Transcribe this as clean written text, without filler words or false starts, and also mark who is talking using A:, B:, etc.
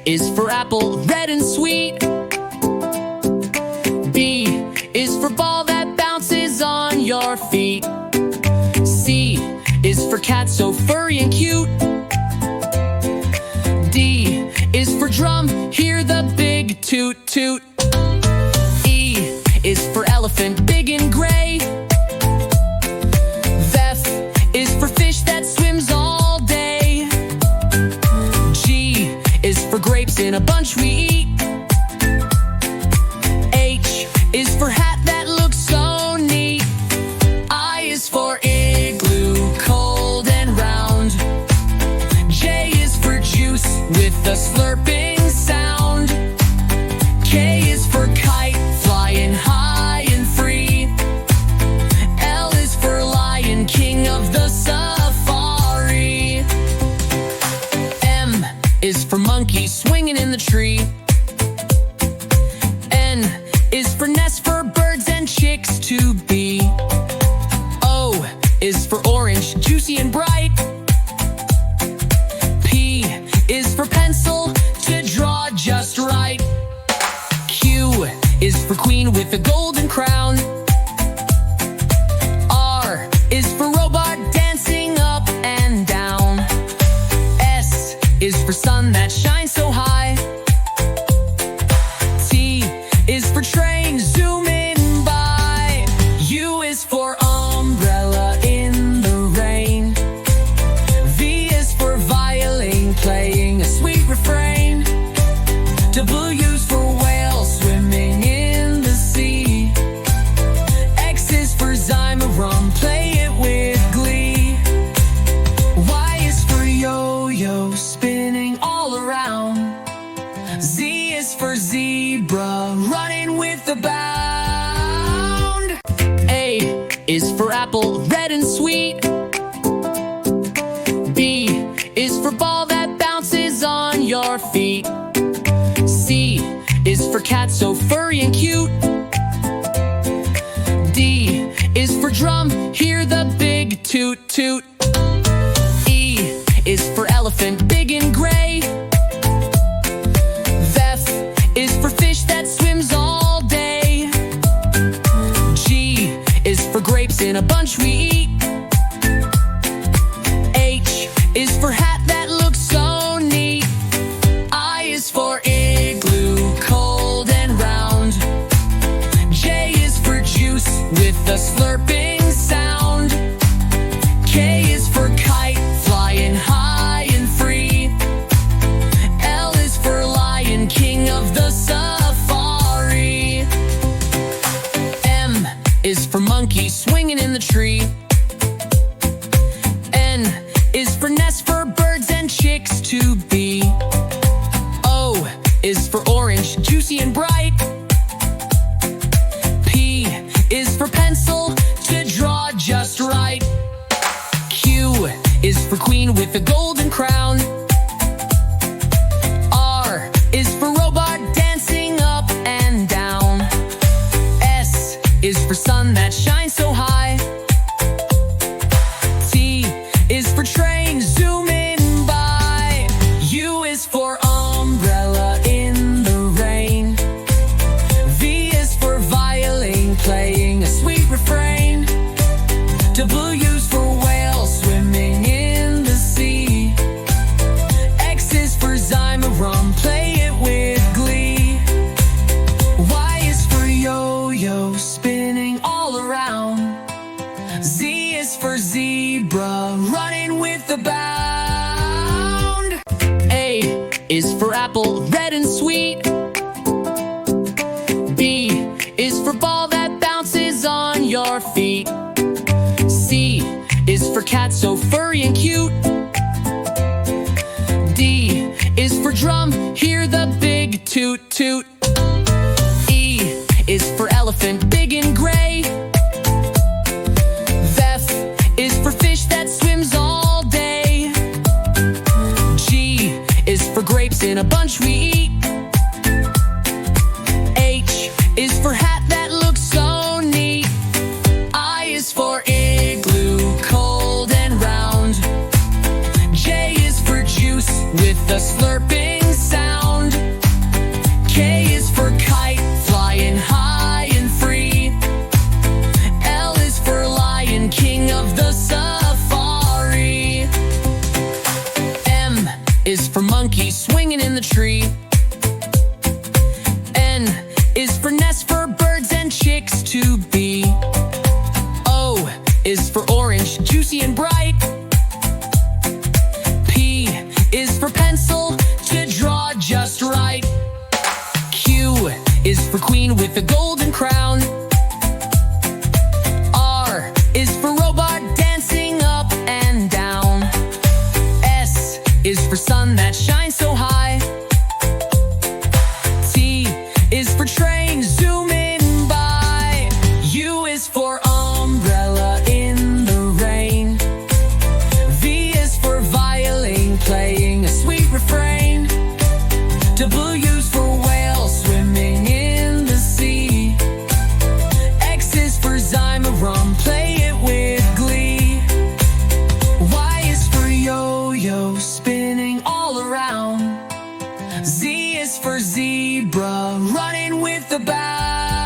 A: is for apple, red and sweet. B is for ball that bounces on your feet. C is for cat, so furry and cute. D is for drum, hear the big toot toot. E is for elephant, big and gray. F is for fish that swims all day. G is for grapes in a bunch we eat. H is for hat that looks so neat. I is for igloo, cold and round. J is for juice with a slurping sound. K is for kite, flying high and free. L is for lion, king of the safari. M is for monkey, swinging in the tree. N is for nest, for birds and chicks to be. O is for orange, juicy and bright. P is for pencil, to draw just right. Q is for queen with a golden crown. R is for robot, dancing up and down. S is for sun that shines so high. T is for train, zooming by. U is for umbrella in the rain. V is for violin, playing a sweet refrain. W is for whale, swimming in the sea. X is for Zymarum, play it with glee. Y is for yo-yo, spinning all around. Z is for zebra, running with a bound. A is for apple, red and sweet. B is for ball that bounces on your feet. C is for cat, so furry and cute. D is for drum, hear the big toot toot. E is for elephant, big and gray. F is for fish that swims all day. G is for grapes in a bunch we eat. H is for hat that looks so neat. I is for igloo, cold and round. J is for juice with a slurping sound. K is for kite, flying high and free. L is for lion, king of the safari. M is for monkey, swinging in the tree. N is for nest, for birds and chicks to be. O is for orange, juicy and bright. P is for pencil, to draw just right. Q is for queen with a golden crown. R is for robot, dancing up and down. S is for sun that shines so high. T is for train, zooming by. U is for umbrella in the rain. V is for violin, playing a sweet refrain. W is for whale, swimming in the sea. X is for Zymarum, play it with glee. Y is for yo-yo, spinning all around. Z is for zebra, running with a bound. A is for apple, red and sweet. B is for ball that bounces on your feet. C is for cat, so furry and cute. D is for drum, hear the big toot toot. E is for elephant, big and gray. F is for fish that swims all day. G is for grapes in a bunch we eat. H is for hat that looks so neat. I is for igloo, cold and round. J is for juice with a slurping sound. K is for kite, flying high and free. L is for lion, king of the safari. M is for monkey, swinging in the tree. N is for nest, for birds and chicks to be. O is for orange, juicy and bright. P is for pencil, to draw just right. Q is for queen with a golden crown. R is for robot, dancing up and down. S is for sun that shines so high. T is for train, zooming by. U is for umbrella in the rain. V is for violin, playing a sweet refrain. W is for whale, swimming in the sea. X is for zymorum, play it with glee. Y is for yo-yo, spinning all around. Z is for zebra, running with the bow.